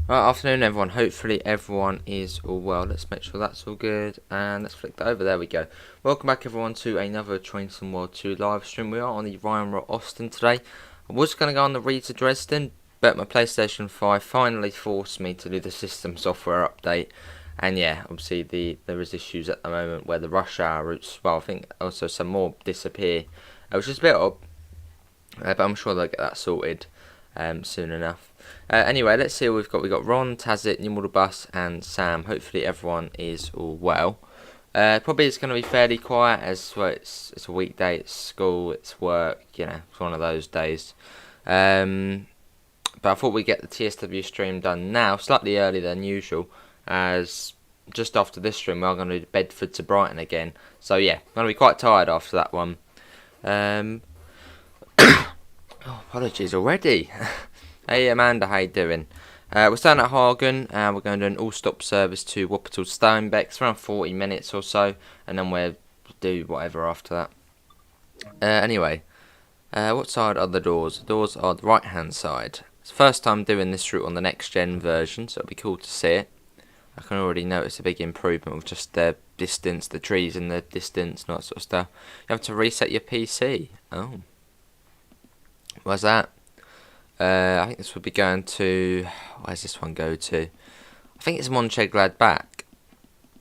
Right, afternoon everyone, hopefully everyone is all well. Let's make sure that's all good and let's flick that over, there we go. Welcome back everyone to another Train Some World 2 live stream. We are on the Rhein Osten today. I was going to go on the Rhein to Dresden, but my PlayStation 5 finally forced me to do the system software update. And yeah, obviously there is issues at the moment where the rush hour routes, well I think also some more disappear. Which is a bit odd, but I'm sure they'll get that sorted soon enough. Anyway, let's see what we've got. We've got Ron, Tazit, New Model Bus, and Sam. Hopefully everyone is all well. Probably it's going to be fairly quiet as well. It's a weekday, it's school, it's work, it's one of those days. But I thought we'd get the TSW stream done now, slightly earlier than usual, as just after this stream we are going to do Bedford to Brighton again. So yeah, I'm going to be quite tired after that one. Oh, apologies already. Hey Amanda, how you doing? We're starting at Hagen, and we're going to do an all-stop service to Wuppertal Steinbeck. It's around 40 minutes or so, and then we'll do whatever after that. Anyway, what side are the doors? The doors are the right-hand side. It's the first time doing this route on the next-gen version, so it'll be cool to see it. I can already notice a big improvement with just the distance, the trees in the distance, and all that sort of stuff. You have to reset your PC. Oh. Where's that? I think this would be going to... Where's this one go to? I think it's Mönchengladbach.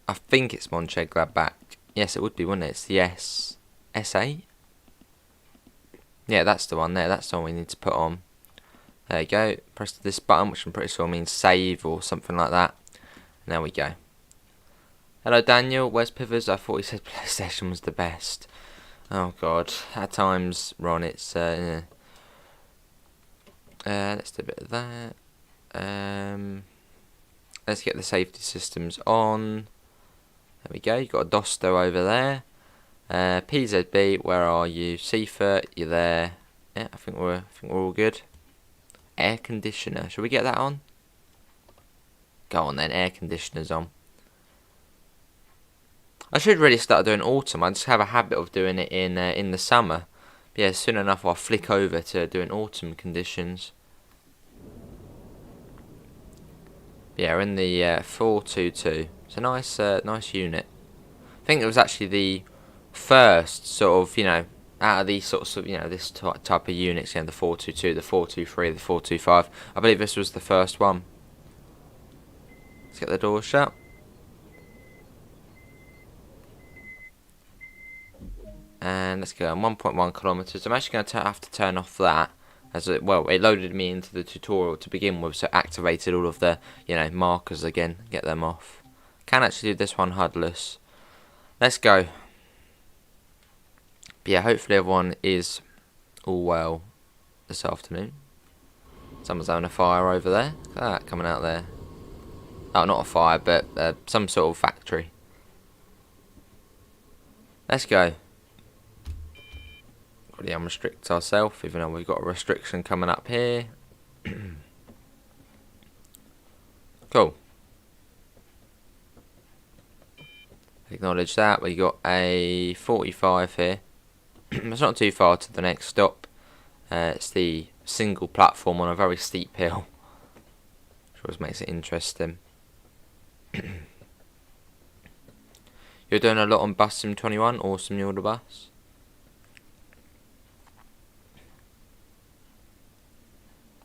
I think it's Mönchengladbach. Yes, it would be, wouldn't it? It's the S8? Yeah, that's the one there. That's the one we need to put on. There you go. Press this button, which I'm pretty sure means save or something like that. And there we go. Hello, Daniel. Where's Pivers? I thought he said PlayStation was the best. Oh, God. At times, Ron, it's... let's do a bit of that. Let's get the safety systems on. There we go. You've got a Dosto over there. PZB, where are you? Seifert, you're there. Yeah, I think we're all good. Air conditioner. Should we get that on? Go on then. Air conditioner's on. I should really start doing autumn. I just have a habit of doing it in the summer. Yeah, soon enough I'll flick over to doing autumn conditions. Yeah, we're in the 422. It's a nice unit. I think it was actually the first sort of, out of these sorts of, this type of units, the 422, the 423, the 425. I believe this was the first one. Let's get the door shut. And let's go on 1.1 kilometers. I'm actually going to have to turn off that. It loaded me into the tutorial to begin with, so it activated all of the, markers again. Get them off. Can actually do this one HUDless. Let's go. But yeah, hopefully everyone is all well this afternoon. Someone's having a fire over there. Look at that coming out there. Oh, not a fire, but some sort of factory. Let's go. Really unrestrict ourselves, even though we've got a restriction coming up here. Cool. Acknowledge that. We got a 45 here. It's not too far to the next stop. It's the single platform on a very steep hill, which always makes it interesting. You're doing a lot on Bus Sim 21, awesome, you're the bus.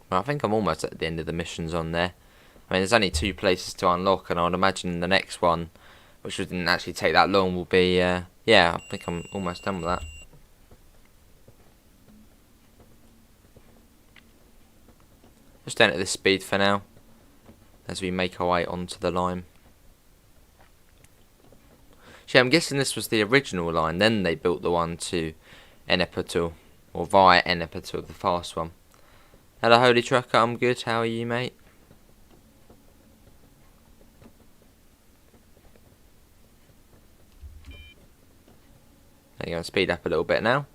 Well, I think I'm almost at the end of the missions on there. I mean, there's only 2 places to unlock, and I would imagine the next one, which didn't actually take that long, will be, yeah, I think I'm almost done with that. Just down at this speed for now, as we make our way onto the line. So I'm guessing this was the original line, then they built the one to Ennepetal, or via Ennepetal, the fast one. Hello, Holy Trucker, I'm good. How are you, mate? There you go, speed up a little bit now.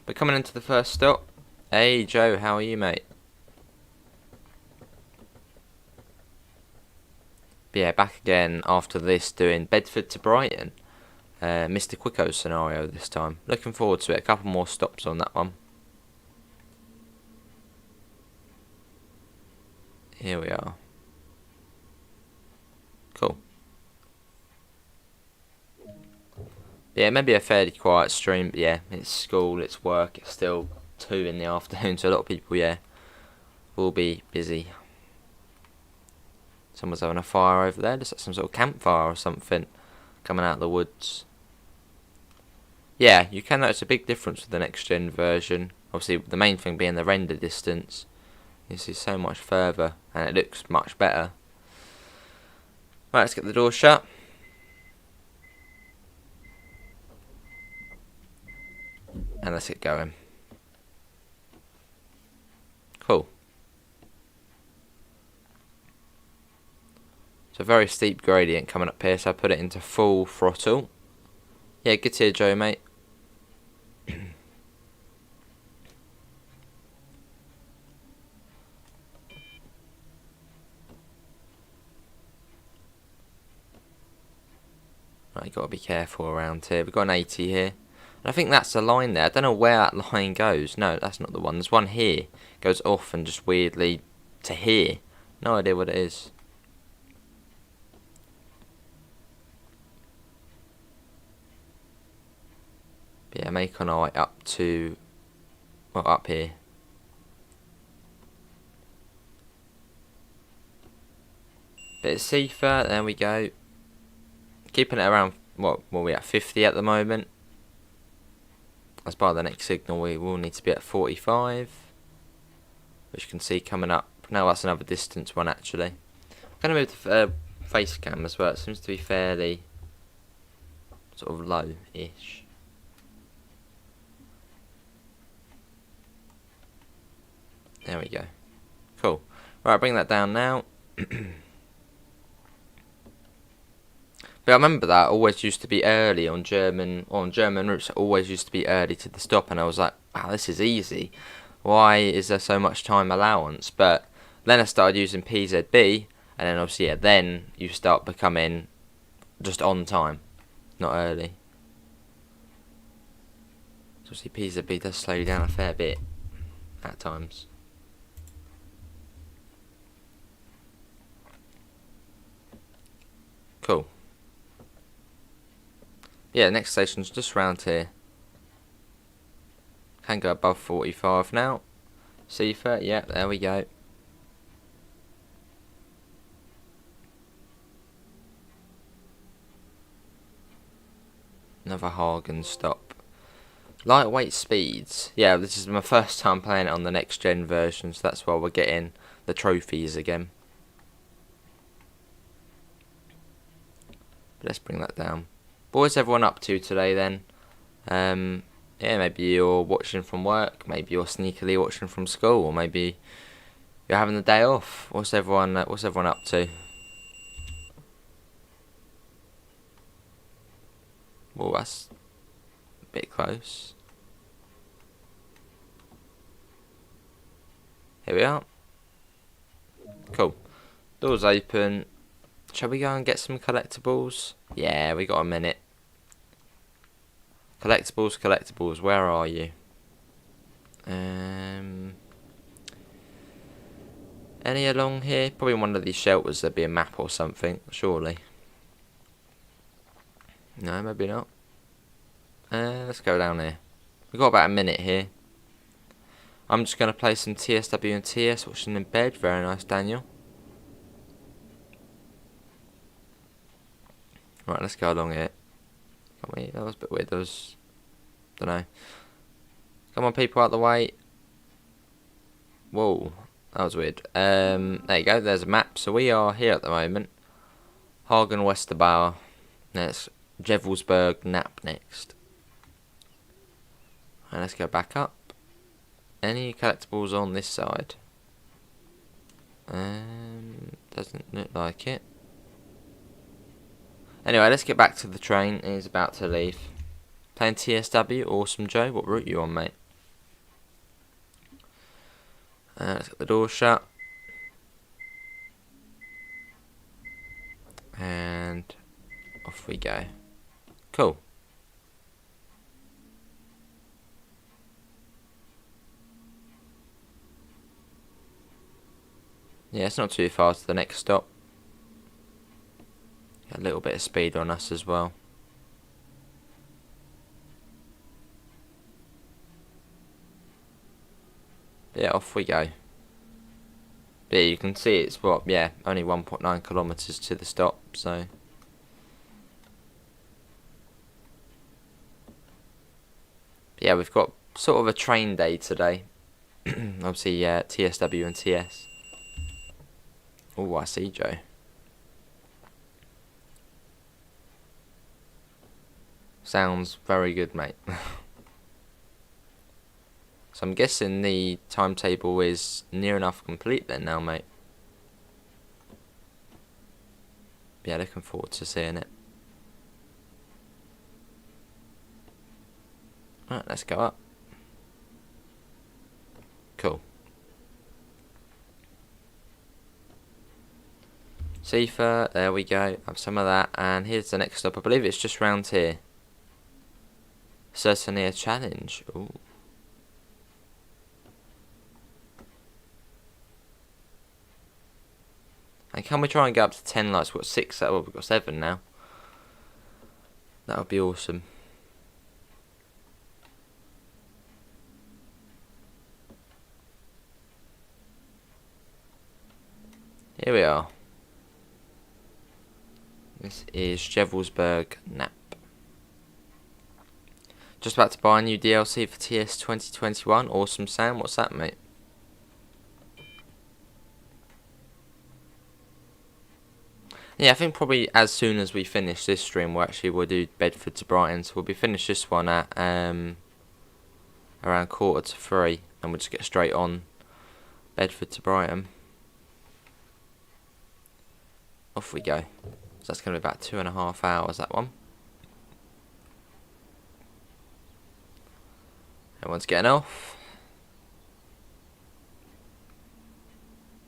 We're coming into the first stop. Hey, Joe, how are you, mate? But yeah, back again after this, doing Bedford to Brighton. Mr. Quicko scenario this time. Looking forward to it. A couple more stops on that one. Here we are. Yeah, maybe a fairly quiet stream, but yeah, it's school, it's work, it's still 2 in the afternoon, so a lot of people, yeah, will be busy. Someone's having a fire over there, just like some sort of campfire or something coming out of the woods. Yeah, you can notice a big difference with the next gen version. Obviously, the main thing being the render distance. You see so much further, and it looks much better. Right, let's get the door shut. And let's get going. Cool. So very steep gradient coming up here, so I put it into full throttle. Yeah, good to hear, Joe, mate. Right, got to be careful around here. We've got an 80 here. And I think that's the line there. I don't know where that line goes. No, that's not the one. There's one here. Goes off and just weirdly to here. No idea what it is. But yeah, make our way up to... well, up here. Bit of safer. There we go. Keeping it around, what we at 50 at the moment. As by the next signal, we will need to be at 45, which you can see coming up. Now that's another distance one actually. I'm going to move the face cam as well. It seems to be fairly sort of low-ish. There we go. Cool. Right, bring that down now. But I remember that always used to be early on German routes. It always used to be early to the stop, and I was like, wow, this is easy. Why is there so much time allowance? But then I started using PZB, and then obviously, yeah, then you start becoming just on time, not early. So obviously PZB does slow you down a fair bit at times. Cool. Yeah, next station's just round here. Can go above 45 now. Safer, yep, there we go. Another Hagen stop. Lightweight speeds. Yeah, this is my first time playing it on the next gen version, so that's why we're getting the trophies again. But let's bring that down. What's everyone up to today then? Yeah, maybe you're watching from work, maybe you're sneakily watching from school, or maybe you're having the day off. What's everyone up to? Well, that's a bit close. Here we are. Cool. Doors open. Shall we go and get some collectibles? Yeah, we got a minute. Collectibles, where are you? Any along here? Probably in one of these shelters there'd be a map or something, surely. No, maybe not. Let's go down here. We've got about a minute here. I'm just going to play some TSW and TS, watching in bed. Very nice, Daniel. Right, let's go along here. Can't we? That was a bit weird. There was... don't know. Come on, people, out the way. Whoa, that was weird. There you go. There's a map. So we are here at the moment. Hagen Westerbauer. That's Jevelsberg Nap next. And let's go back up. Any collectibles on this side? Doesn't look like it. Anyway, let's get back to the train. It's about to leave. Playing TSW, awesome, Joe. What route you on, mate? Let's get the door shut. And off we go. Cool. Yeah, it's not too far to the next stop. Got a little bit of speed on us as well. Yeah, off we go. Yeah, you can see it's what, yeah, only 1.9 kilometres to the stop, so. Yeah, we've got sort of a train day today. Obviously, TSW and TS. Oh, I see, Joe. Sounds very good, mate. So I'm guessing the timetable is near enough complete then now, mate. Yeah, looking forward to seeing it. Right, let's go up. Cool. Seafer, there we go. Have some of that, and here's the next stop. I believe it's just round here. Certainly a challenge. Ooh. And can we try and get up to 10 lights? We've got 6, well, we've got 7 now. That would be awesome. Here we are. This is Jevelsberg Nap. Just about to buy a new DLC for TS 2021. Awesome, Sam. What's that, mate? Yeah, I think probably as soon as we finish this stream, we'll do Bedford to Brighton. So we'll be finished this one at around 2:45, and we'll just get straight on Bedford to Brighton. Off we go. So that's going to be about 2.5 hours, that one. Everyone's getting off.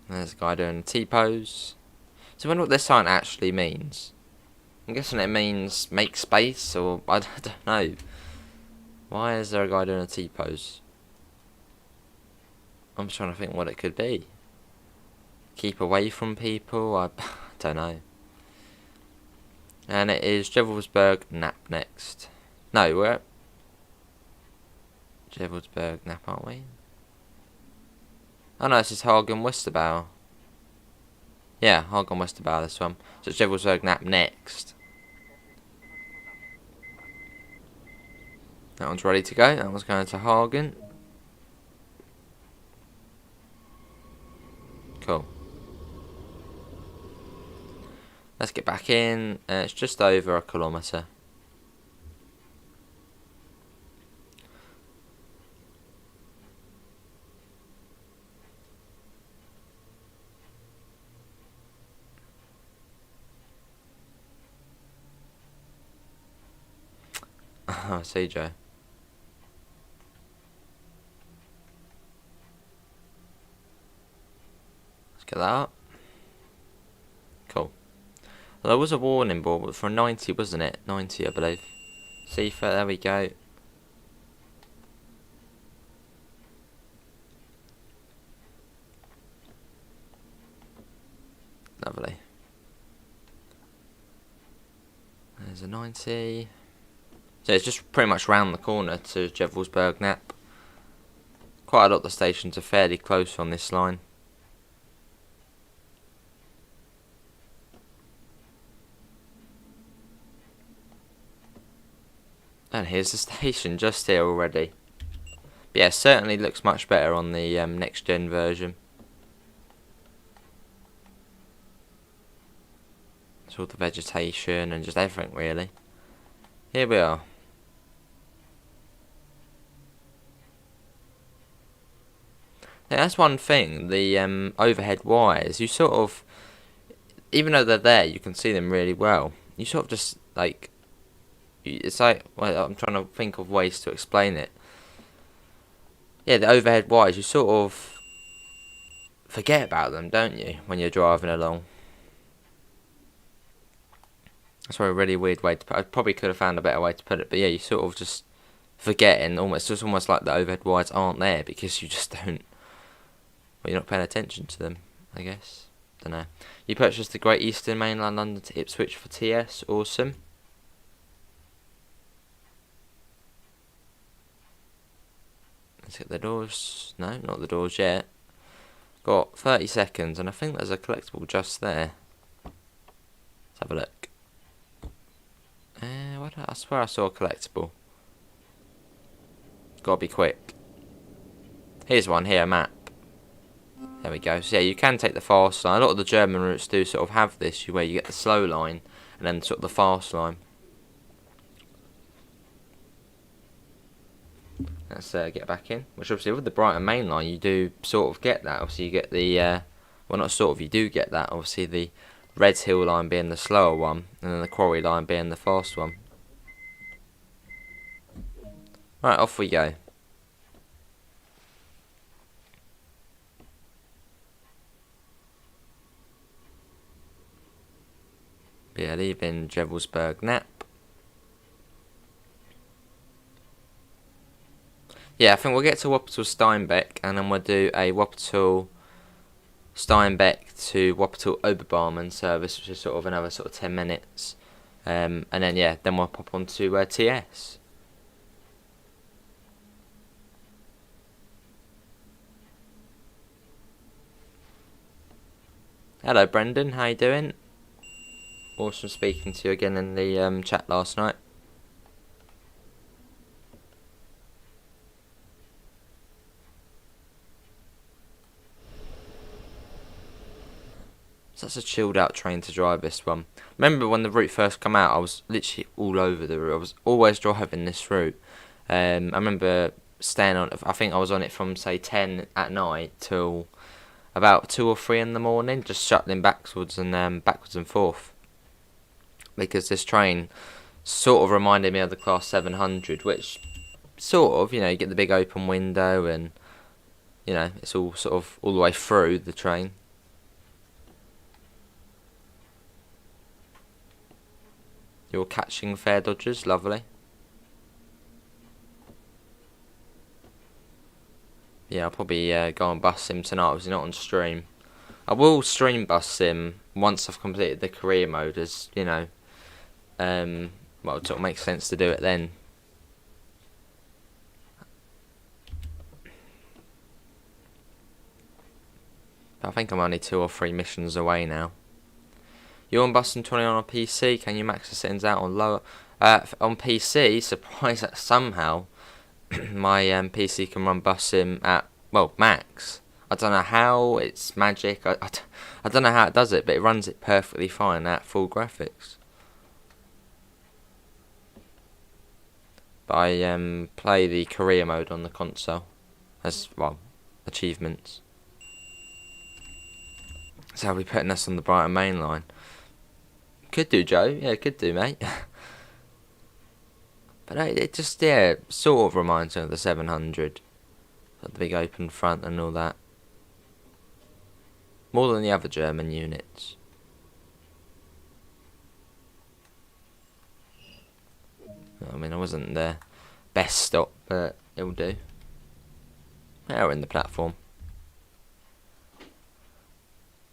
There's a guy doing a T-pose. So I wonder what this sign actually means. I'm guessing it means make space, or I don't know. Why is there a guy doing a T-pose? I'm trying to think what it could be. Keep away from people? I don't know. And it is Jevelsberg Nap next. No, we're at Jevelsberg Nap, aren't we? Oh no, this is Hagen Westerbow. Yeah, Hagen Westerbow, this one. So it's Jevelsberg Nap next. That one's ready to go. That one's going to Hagen. Cool. Let's get back in. It's just over 1 kilometre. Oh, I see, Joe. Let's get that up. Cool. Well, there was a warning board, but for a 90, wasn't it? 90, I believe. Seafer, there we go. Lovely. There's a 90. So it's just pretty much round the corner to Jevelsberg Nap. Quite a lot of the stations are fairly close on this line. And here's the station just here already. But yeah, certainly looks much better on the next gen version. It's all the vegetation and just everything really. Here we are. Yeah, that's one thing, the overhead wires, you sort of, even though they're there, you can see them really well. You sort of just, like, it's like, well, I'm trying to think of ways to explain it. Yeah, the overhead wires, you sort of forget about them, don't you, when you're driving along. That's probably a really weird way to put it. I probably could have found a better way to put it, but yeah, you sort of just forget, and it's just almost like the overhead wires aren't there because you just don't. Well, you're not paying attention to them, I guess. Don't know. You purchased the Great Eastern Mainline London to Ipswich for TS. Awesome. Let's get the doors. No, not the doors yet. Got 30 seconds, and I think there's a collectible just there. Let's have a look. I swear I saw a collectible. Gotta be quick. Here's one here, a map. There we go. So yeah, you can take the fast line. A lot of the German routes do sort of have this, where you get the slow line and then sort of the fast line. Let's get back in. Which obviously with the Brighton main line you do sort of get that. Obviously you get the, well not sort of, you do get that. Obviously the Red Hill line being the slower one and then the Quarry line being the fast one. Right, off we go. Yeah, leaving Jevelsberg Nap. Yeah, I think we'll get to Wuppertal Steinbeck and then we'll do a Wuppertal Steinbeck to Wuppertal Oberbarmen service, which is sort of another sort of 10 minutes. And then yeah, then we'll pop on to TS. Hello Brendan, how you doing? Awesome speaking to you again in the chat last night. Such a chilled out train to drive, this one. Remember when the route first came out, I was literally all over the route. I was always driving this route. I remember staying on, I think I was on it from say 10 at night till about 2 or 3 in the morning, just shuttling backwards and forth. Because this train sort of reminded me of the Class 700, which sort of, you know, you get the big open window and, you know, it's all sort of all the way through the train. You're catching fare dodgers, lovely. Yeah, I'll probably go on Bus Sim tonight, obviously not on stream. I will stream Bus Sim once I've completed the career mode, as, you know, well, it sort of makes sense to do it then. I think I'm only 2 or 3 missions away now. You're on Bus Sim 20 on a PC, can you max the settings out on lower? On PC, surprised that somehow my PC can run Bus Sim at, well, max. I don't know how, it's magic, I don't know how it does it, but it runs it perfectly fine at full graphics. But I play the career mode on the console as, well, achievements. So I'll be putting us on the Brighton main line. Could do, Joe, yeah, could do, mate. But it just, yeah, sort of reminds me of the 700. Got the big open front and all that. More than the other German units. I mean, I wasn't the best stop, but it'll do. Now we're in the platform.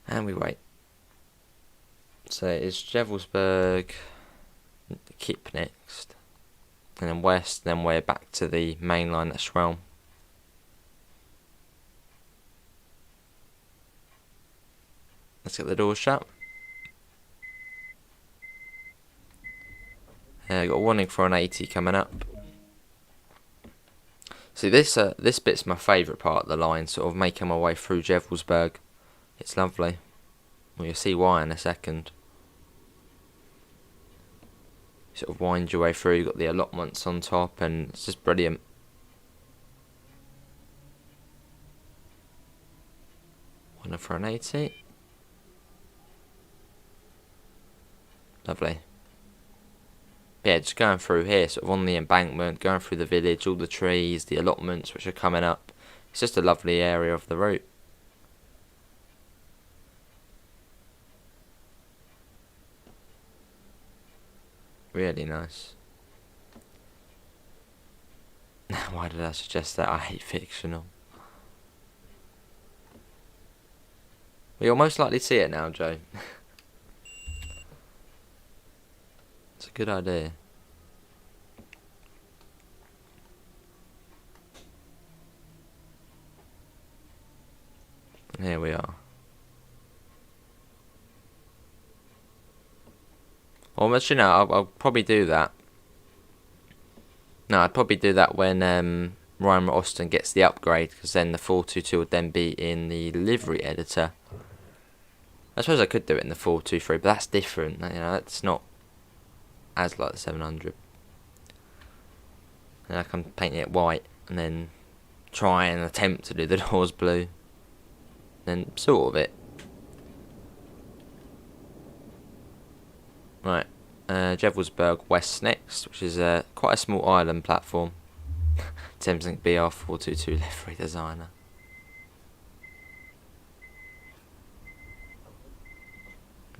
And we wait. So it's Jevelsberg, Kip next. And then west, then we're back to the main line, that's Rhein. Let's get the doors shut. Got a warning for an 80 coming up. See, this bit's my favourite part of the line, sort of making my way through Jevelsberg. It's lovely. Well, you'll see why in a second. Sort of wind your way through, you've got the allotments on top, and it's just brilliant. One for an 80. Lovely. Yeah, just going through here, sort of on the embankment, going through the village, all the trees, the allotments which are coming up. It's just a lovely area of the route. Really nice. Why did I suggest that? I hate fictional. Well, you'll most likely see it now, Joe. It's a good idea. Here we are. Well, actually, no, I'll probably do that. No, I'd probably do that when Rhein or Osten gets the upgrade, because then the 422 would then be in the livery editor. I suppose I could do it in the 423, but that's different. You know, that's not as like the 700. And I can paint it white and then try and attempt to do the doors blue. Then sort of it. Right, Jevelsberg West next, which is quite a small island platform. Thameslink BR422 livery designer.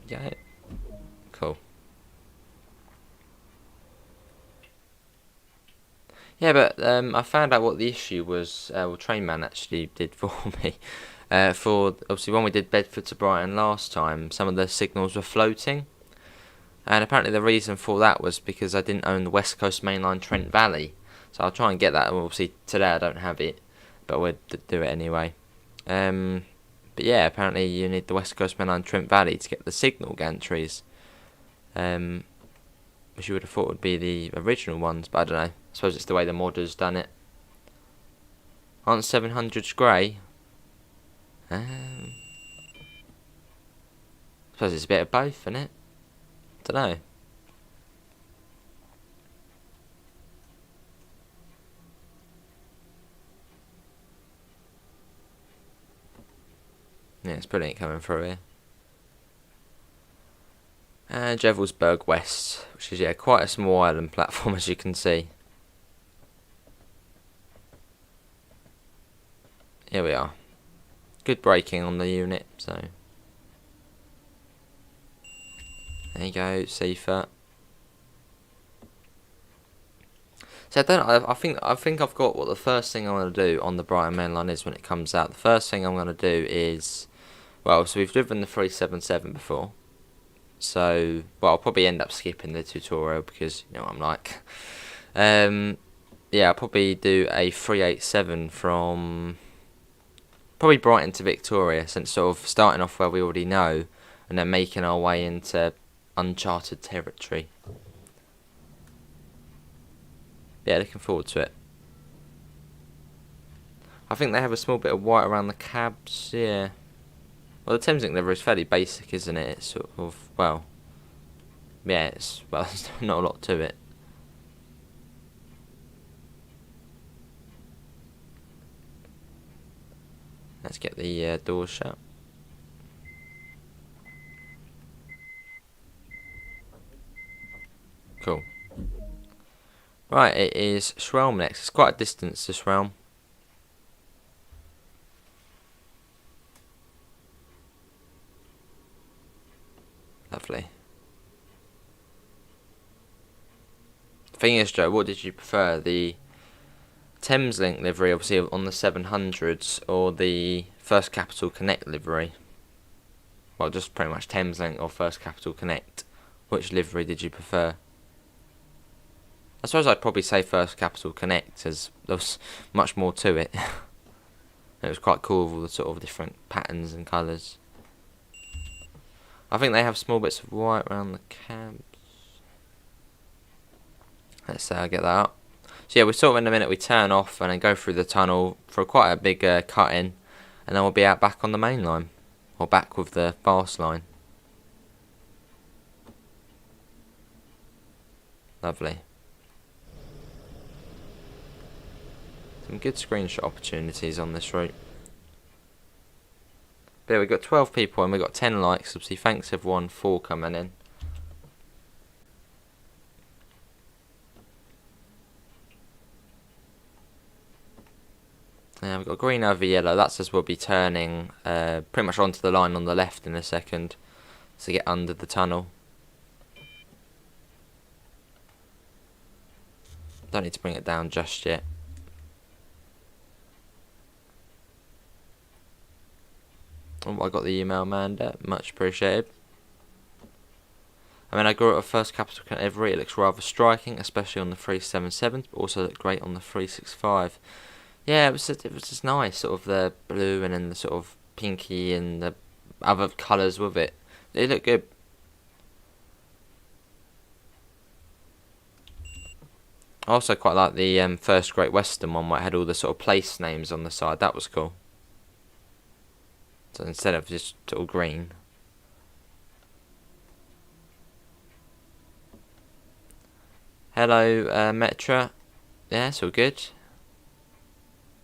Yeah, cool. Yeah, but I found out what the issue was. Well, Trainman actually did for me. For obviously when we did Bedford to Brighton last time, some of the signals were floating. And apparently the reason for that was because I didn't own the West Coast Mainline Trent Valley. So I'll try and get that. Obviously today I don't have it, but we'll do it anyway. But yeah, apparently you need the West Coast Mainline Trent Valley to get the signal gantries. Which you would have thought would be the original ones, but I don't know. I suppose it's the way the modders done it. Aren't 700s grey? I suppose it's a bit of both, isn't it? Don't know. Yeah, it's brilliant coming through here. And Jevelsberg West, which is quite a small island platform, as you can see. Here we are. Good braking on the unit, so there you go, safer. So I think I've got what the first thing I'm going to do on the Brighton mainline is when it comes out. The first thing I'm going to do is, well, so we've driven the 377 before. So, well, I'll probably end up skipping the tutorial because, you know what I'm like. Yeah, I'll probably do a 387 from probably Brighton to Victoria, since sort of starting off where we already know and then making our way into uncharted territory. Yeah, looking forward to it. I think they have a small bit of white around the cabs, yeah. Well, the Thameslink livery is fairly basic, isn't it? It's sort of, well, yeah, there's not a lot to it. Let's get the doors shut. Cool. Right, it is Schwelm next. It's quite a distance to Schwelm. Lovely. Thing is, Joe, what did you prefer? The Thameslink livery, obviously, on the 700s, or the First Capital Connect livery? Well, just pretty much Thameslink or First Capital Connect. Which livery did you prefer? I suppose I'd probably say First Capital Connect, as there was much more to it. It was quite cool with all the sort of different patterns and colours. I think they have small bits of white around the cabs. Let's say I get that up. So yeah, we sort of in a minute we turn off and then go through the tunnel for quite a big cut in, and then we'll be out back on the main line, or back with the fast line. Lovely. Some good screenshot opportunities on this route. But yeah, we've got 12 people and we've got 10 likes. Obviously, thanks everyone for coming in. Now we've got green over yellow. That's as we'll be turning pretty much onto the line on the left in a second to get under the tunnel. Don't need to bring it down just yet. Oh, I got the email, Amanda. Much appreciated. I mean, I grew up a First Capital Connect livery. It looks rather striking, especially on the 377s, but also looked great on the 365. Yeah, it was just nice, sort of the blue and then the sort of pinky and the other colours with it. They look good. I also quite like the first Great Western one where it had all the sort of place names on the side. That was cool. So instead of just all green. Hello, Metra. Yeah, it's all good.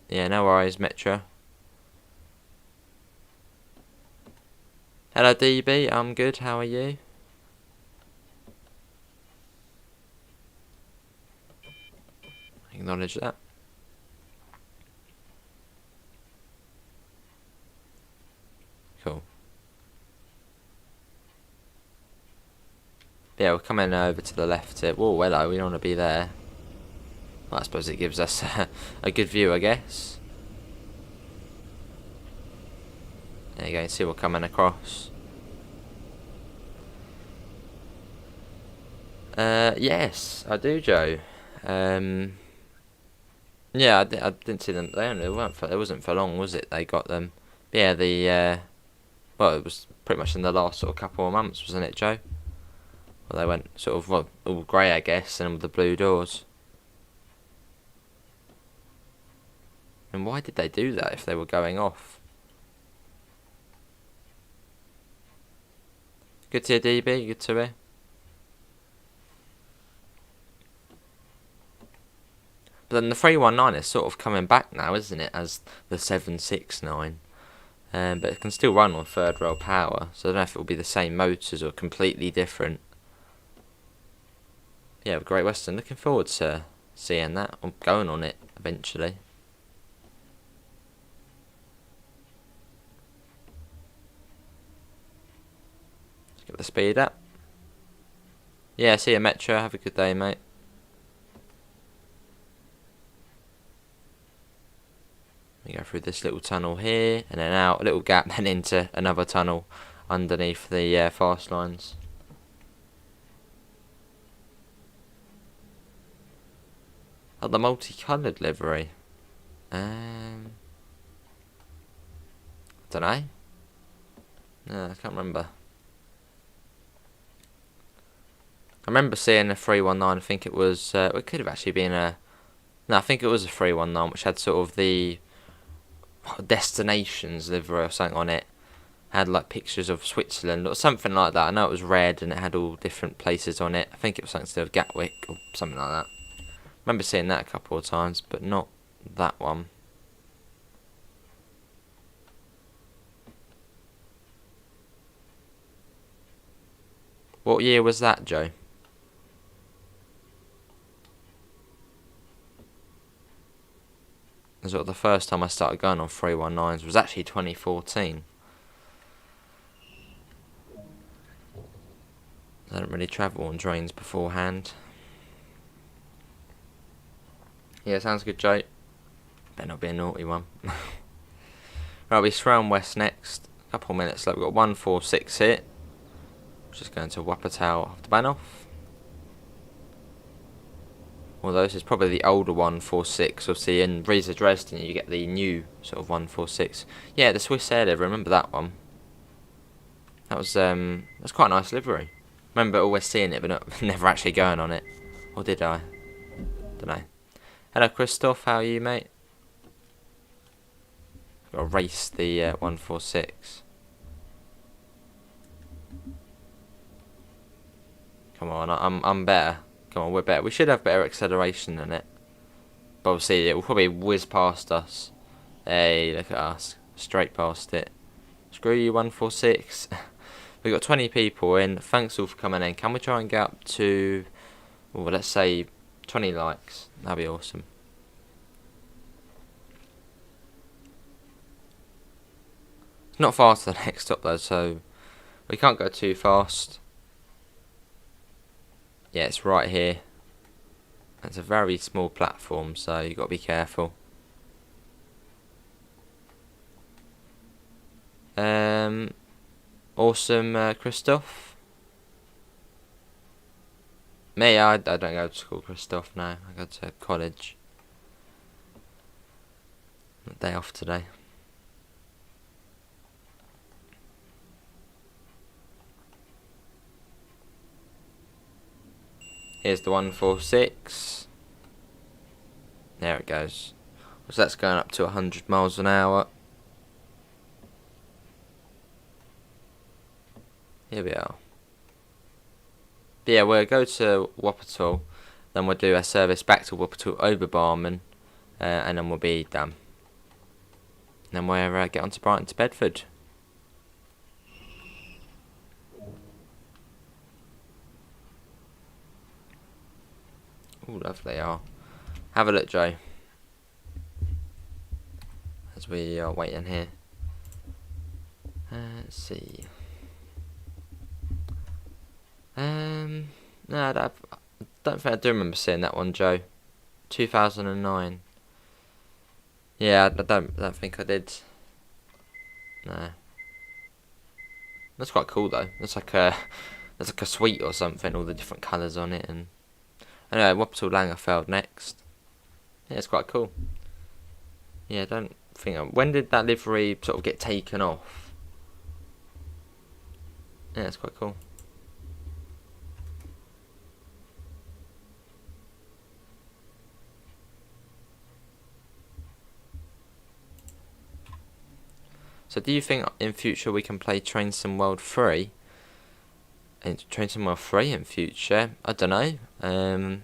Yeah, no worries, Metra. Hello, DB. I'm good. How are you? Acknowledge that. Cool. Yeah, we're coming over to the left here. Whoa, hello, we don't want to be there. Well, I suppose it gives us a good view, I guess. There you go, see we're coming across. Yes, I do, Joe. Yeah, I didn't see them. It wasn't for long, was it? They got them. Yeah, well, it was pretty much in the last sort of couple of months, wasn't it, Joe? Well, they went sort of all grey, I guess, and with the blue doors. And why did they do that if they were going off? Good to hear, DB. Good to hear. But then the 319 is sort of coming back now, isn't it, as the 769? But it can still run on third rail power, so I don't know if it will be the same motors or completely different. Yeah, Great Western, looking forward to seeing that, or going on it eventually. Let's get the speed up. Yeah, see you, Metro. Have a good day, mate. We go through this little tunnel here, and then out a little gap, then into another tunnel underneath the fast lines. Oh, the multicoloured livery. Don't know. No, I can't remember. I remember seeing a 319. I think it was. It could have actually been a. No, I think it was a 319, which had sort of the destinations livery or something on it. Had like pictures of Switzerland or something like that. I know it was red and it had all different places on it. I think it was something to do with Gatwick or something like that. I remember seeing that a couple of times, but not that one. What year was that, Joe? Sort of the first time I started going on 319s was actually 2014. I didn't really travel on trains beforehand. Yeah, sounds good, Joe. Better not be a naughty one. Right, we Rhein West next. A couple of minutes left. We've got 146 here. Just going to Wuppertal after Bahnhof. Although this is probably the older 146. Obviously, in Riesa Dresden, you get the new sort of 146. Yeah, the Swiss Air livery. Remember that one? That's quite a nice livery. Remember always seeing it, but never actually going on it. Or did I? Don't know. Hello, Christoph. How are you, mate? Got to race the 146. Come on, I'm better. Come on, we're better. We should have better acceleration than it. But obviously, it will probably whiz past us. Hey, look at us. Straight past it. Screw you, 146. We've got 20 people in. Thanks all for coming in. Can we try and get up to, well, let's say 20 likes? That'd be awesome. It's not far to the next stop though, so we can't go too fast. Yeah, it's right here. It's a very small platform, so you've got to be careful. Awesome, Christoph. Me, I don't go to school, Christoph, no. I go to college. Day off today. Here's the 146. There it goes. So that's going up to 100 miles an hour. Here we are. But yeah, we'll go to Wuppertal, then we'll do a service back to Wuppertal over Barmen, and then we'll be done. Then we'll get on to Brighton to Bedford. Oh, lovely they are. Have a look, Joe, as we are waiting here. Let's see. No, I don't think I do remember seeing that one, Joe. 2009. Yeah, I don't think I did. No. That's quite cool though. That's like a suite or something. All the different colours on it, and anyway, Wuppertal Langerfeld next. Yeah, it's quite cool. Yeah, I don't think. When did that livery sort of get taken off? Yeah, it's quite cool. So do you think in future we can play Train Sim World 3? And Train Sim World 3 in future? I don't know. I'm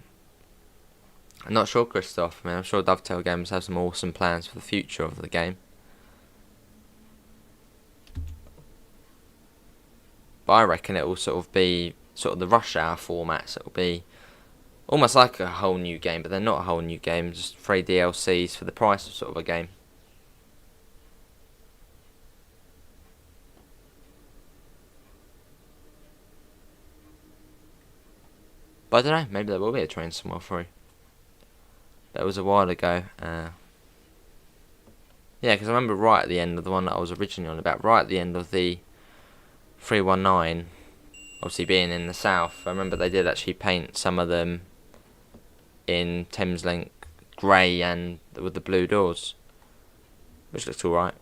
not sure, Christoph. I mean, I'm sure Dovetail Games have some awesome plans for the future of the game. But I reckon it will sort of be sort of the Rush Hour format. So it will be almost like a whole new game, but they're not a whole new game. Just 3 DLCs for the price of sort of a game. But I don't know, maybe there will be a Train Sim World 3. That was a while ago. Yeah, because I remember right at the end of the one that I was originally on about, right at the end of the 319, obviously being in the south, I remember they did actually paint some of them in Thameslink grey and with the blue doors, which looks alright.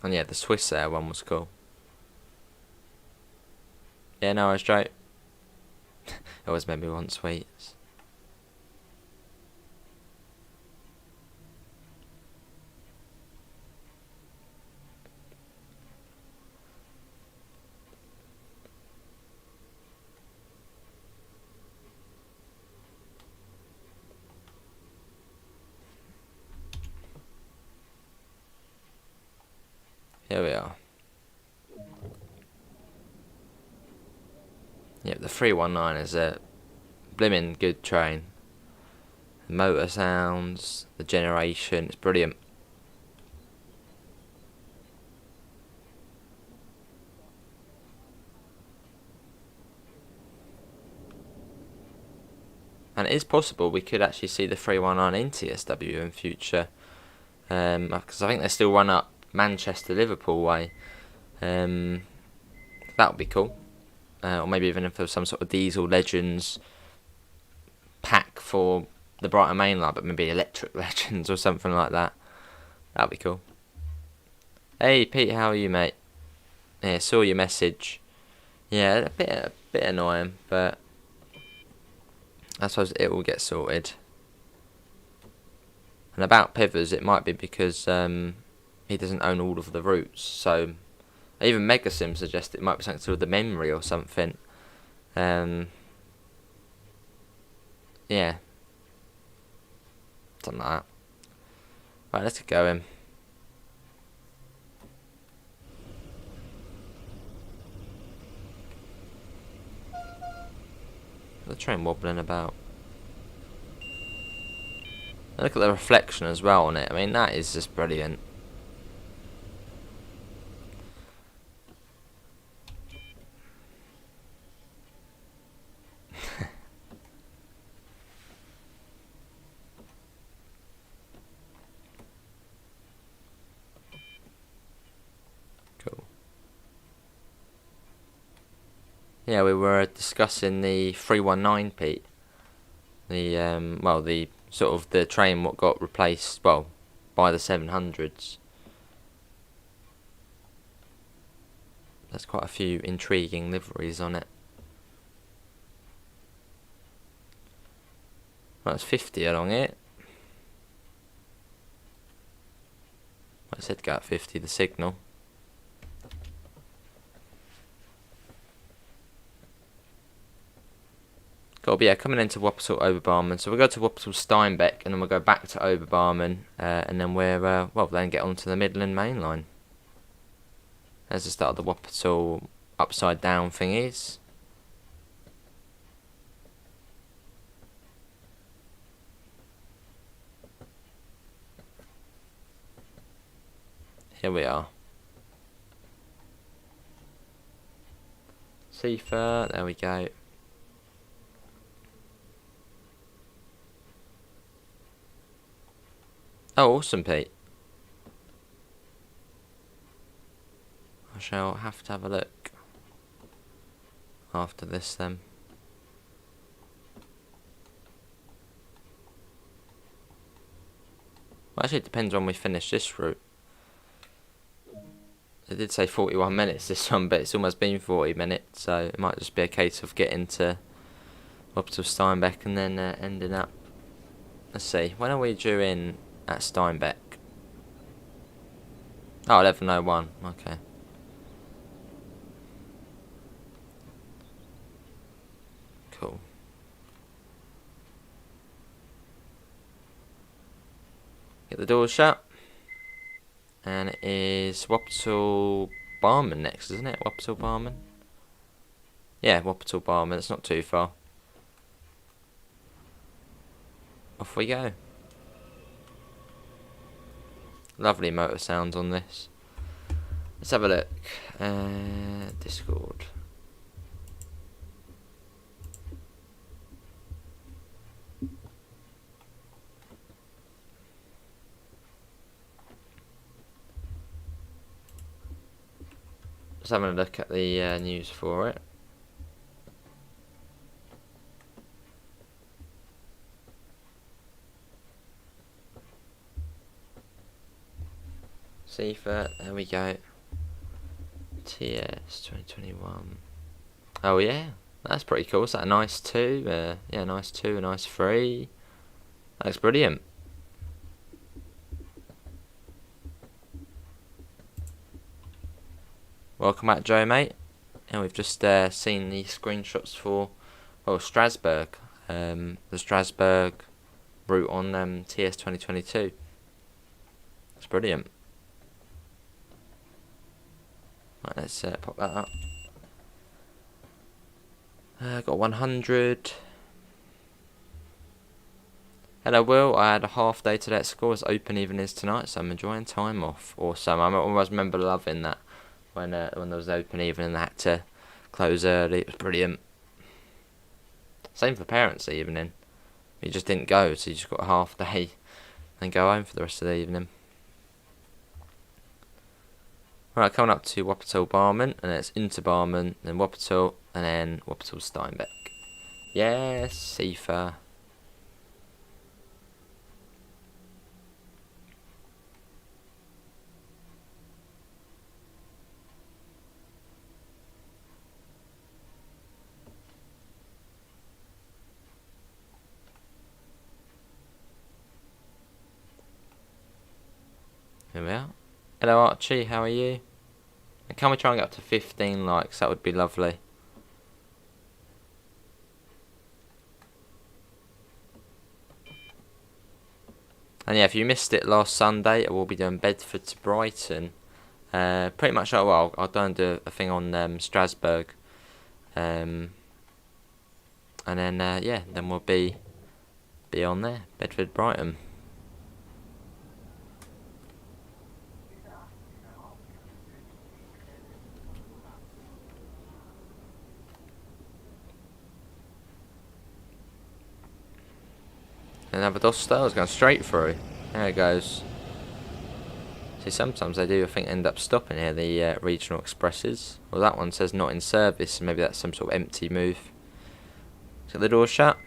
And yeah, the Swiss Air one was cool. Yeah, no, I was straight. It always made me want sweets. Here we are. Yep, the 319 is a blimmin' good train. The motor sounds, the generation, it's brilliant. And it is possible we could actually see the 319 in TSW in future. Because I think they still run up Manchester, Liverpool way. That would be cool. Or maybe even if there was some sort of Diesel Legends pack for the Brighton main line, but maybe Electric Legends or something like that. That would be cool. Hey Pete, how are you, mate? Yeah, saw your message. Yeah, a bit annoying, but I suppose it will get sorted. And about Pivers, it might be because he doesn't own all of the routes, so even Megasim suggests it might be something to do with the memory or something. Yeah. Something like that. Right, let's get going. The train wobbling about. And look at the reflection as well on it. I mean, that is just brilliant. Cool. Yeah, we were discussing the 319, Pete. The well, the sort of the train what got replaced, well, by the 700s. There's quite a few intriguing liveries on it. Well, it's 50 along it. Well, it said go at 50, the signal. Got to be, yeah, coming into Wuppertal Oberbarmen. So we'll go to Wuppertal Steinbeck, and then we'll go back to Oberbarmen, and then we're, well, then get onto the Midland Main Line. There's the start of the Wuppertal upside down thingies. Here we are. Seafer, there we go. Oh, awesome, Pete. I shall have to have a look after this then. Well, actually, it depends when we finish this route. It did say 41 minutes this one, but it's almost been 40 minutes, so it might just be a case of getting to Wuppertal Steinbeck and then ending up. Let's see, when are we due in at Steinbeck? Oh, 11:01. Okay. Cool. Get the doors shut. And it is Wuppertal Barmen next, isn't it? Wuppertal Barmen? Yeah, Wuppertal Barmen. It's not too far. Off we go. Lovely motor sounds on this. Let's have a look. Discord. Just having a look at the news for it. Seafer, there we go. TS 2021. Oh yeah, that's pretty cool. Is that a nice 2? Yeah, nice 2, a nice 3. That's brilliant. Welcome back, Joe, mate. And we've just seen the screenshots for, well, Strasbourg. The Strasbourg route on TS 2022. It's brilliant. Right, let's pop that up. Got 100. Hello, Will. I had a half day today at school. It's open evenings tonight, so I'm enjoying time off. Awesome. I always remember loving that when there was open evening and I had to close early. It was brilliant. Same for parents' evening. You just didn't go, so you just got a half day and go home for the rest of the evening. Right, coming up to Wuppertal Barmen, and it's into Barmen, then Wuppertal, and then Wuppertal Steinbeck. Yes, Seafer. Here we are. Hello Archie, how are you? And can we try and get up to 15 likes? That would be lovely. And yeah, if you missed it last Sunday, I will be doing Bedford to Brighton. Pretty much, well, I'll go and do a thing on Strasbourg. And then, yeah, then we'll be on there, Bedford, Brighton. Another Dosta, it's going straight through. There it goes. See, sometimes they do, I think, end up stopping here, the regional expresses. Well, that one says not in service, so maybe that's some sort of empty move. Let's get the door shut.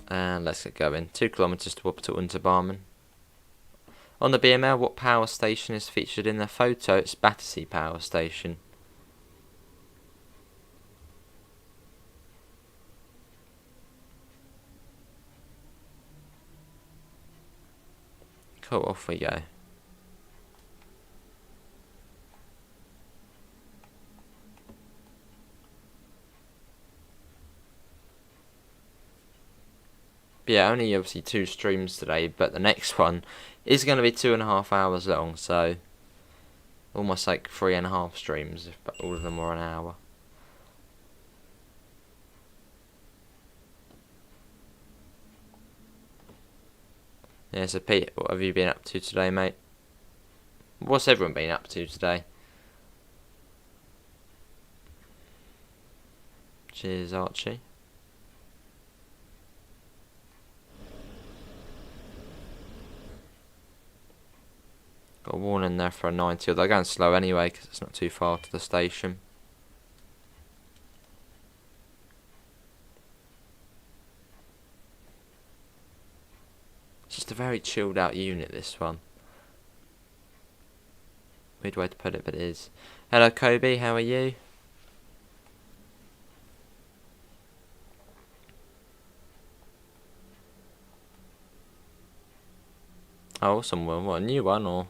And let's get going. 2 kilometres to Wuppertal Unterbarmen. On the BML, what power station is featured in the photo? It's Battersea Power Station. Cool, off we go. Yeah, only obviously 2 streams today, but the next one is going to be 2.5 hours long, so almost like 3.5 streams if all of them were an hour. Yeah, so Pete, what have you been up to today, mate? What's everyone been up to today? Cheers, Archie. Got a warning there for a 90, although they're going slow anyway because it's not too far to the station. It's just a very chilled out unit, this one. Weird way to put it, but it is. Hello Kobe, how are you? Oh, awesome one. What, a new one or?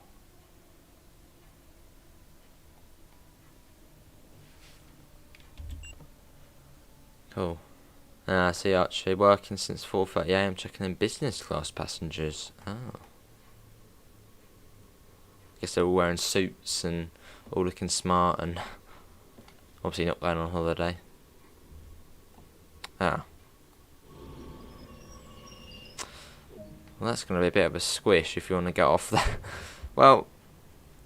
Cool. I see Archie working since 4:30 AM, checking in business class passengers. Oh. Guess they're all wearing suits and all looking smart and obviously not going on holiday. Ah. Well, that's going to be a bit of a squish if you want to get off there. Well,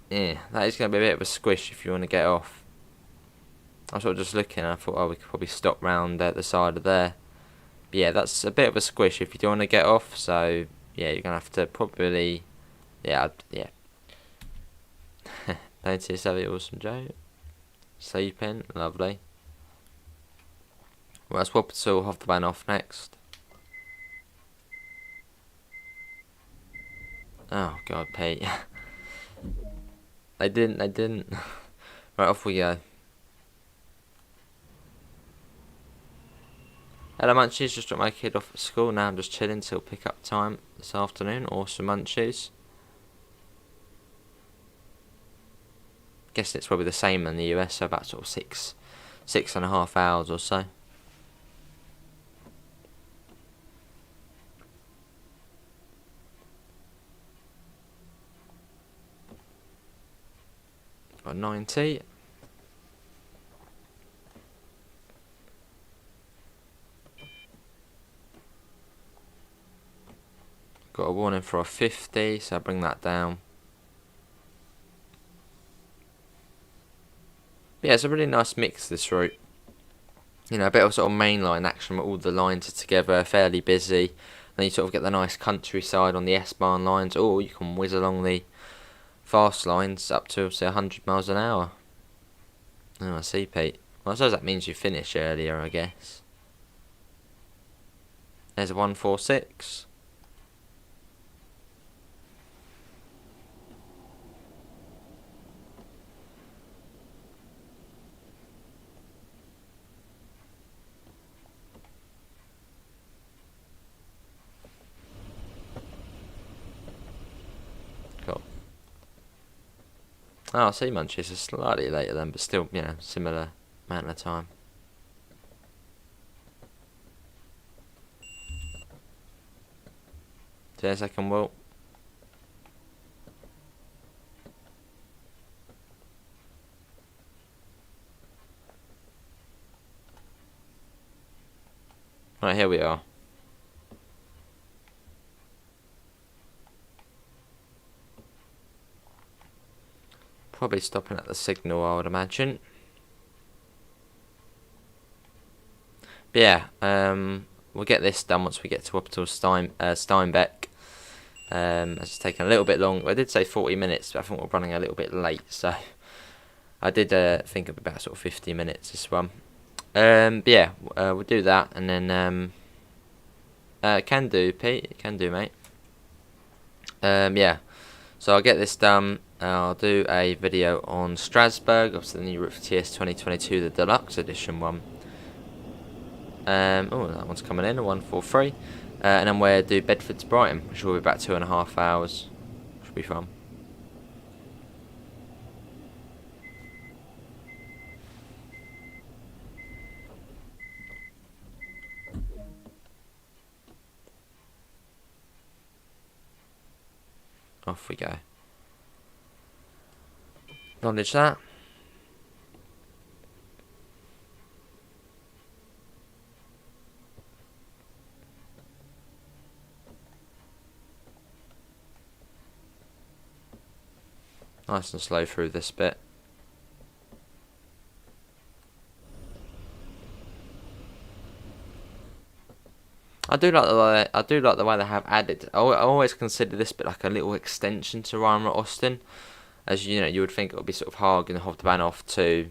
yeah, that is going to be a bit of a squish if you want to get off. I was sort of just looking and I thought, oh, we could probably stop round at the side of there. But yeah, that's a bit of a squish if you do want to get off. So, yeah, you're going to have to probably... Yeah. Don't you have it, awesome Joe? Sleeping, lovely. Well, let's swap it to have the van off next. Oh, God, Pete. They didn't. Right, off we go. Hello Munchies, just dropped my kid off at school. Now I'm just chilling till pick up time this afternoon. Awesome Munchies. Guessing it's probably the same in the US, so about sort of 6.5 hours or so. Got 90. Got a warning for a 50, so I'll bring that down. But yeah, it's a really nice mix, this route. You know, a bit of sort of mainline action where all the lines are together, fairly busy. Then you sort of get the nice countryside on the S-Bahn lines, or you can whiz along the fast lines up to, say, 100 miles an hour. Oh, I see, Pete. Well, I suppose that means you finish earlier, I guess. There's a 146. Cool. Oh, I see Munchies is slightly later then, but still, you know, similar amount of time. Cheers, second Will. Right, here we are. Probably stopping at the signal, I would imagine. But yeah, we'll get this done once we get to up to Steinbeck. It's taken a little bit long. I did say 40 minutes, but I think we're running a little bit late, so I did think of about sort of 50 minutes this one. But yeah, we'll do that, and then can do, Pete, can do, mate. Yeah, So I'll get this done. I'll do a video on Strasbourg, obviously the new Route TS 2022, the deluxe edition one. Oh, that one's coming in, a 143. And then we'll do Bedford to Brighton, which will be about 2.5 hours. Should be fun. Off we go. Acknowledge that. Nice and slow through this bit. I do like the way they have added. I always consider this bit like a little extension to Rhein or Osten, as you know, you would think it would be sort of Hagen and Hauptbahnhof to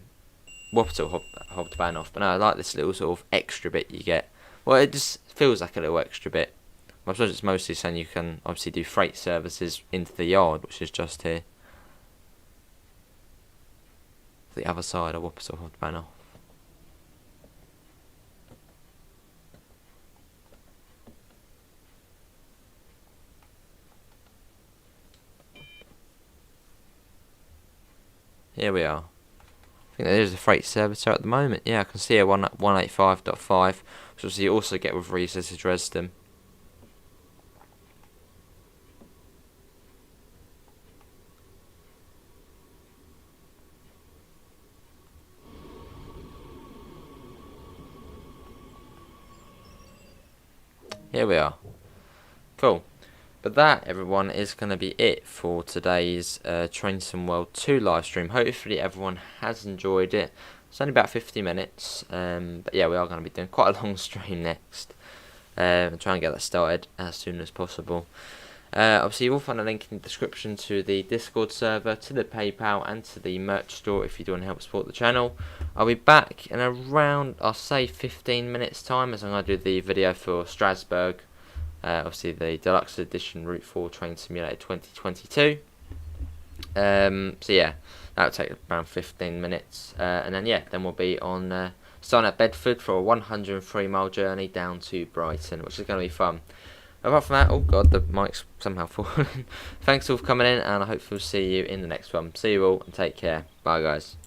Wuppertal Hauptbahnhof, but no, I like this little sort of extra bit you get. Well, it just feels like a little extra bit. I suppose it's mostly saying you can obviously do freight services into the yard, which is just here. The other side of Wuppertal Hauptbahnhof. Here we are. I think there's a freight service at the moment. Yeah, I can see a 185.5, which obviously you also get with Rhein to Dresden. Here we are. Cool. But that, everyone, is going to be it for today's Train Sim World 2 live stream. Hopefully everyone has enjoyed it. It's only about 50 minutes, but yeah, we are going to be doing quite a long stream next. And try and get that started as soon as possible. Obviously, you will find a link in the description to the Discord server, to the PayPal, and to the merch store if you do want to help support the channel. I'll be back in around, I'll say 15 minutes time, as I'm going to do the video for Strasbourg. Obviously the deluxe edition Route 4 Train Simulator 2022. So yeah, that'll take around 15 minutes, and then yeah, then we'll be on starting at Bedford for a 103-mile journey down to Brighton, which is going to be fun. Apart from that, oh god, the mic's somehow fallen. Thanks all for coming in, and I hope we'll see you in the next one. See you all, and take care. Bye guys.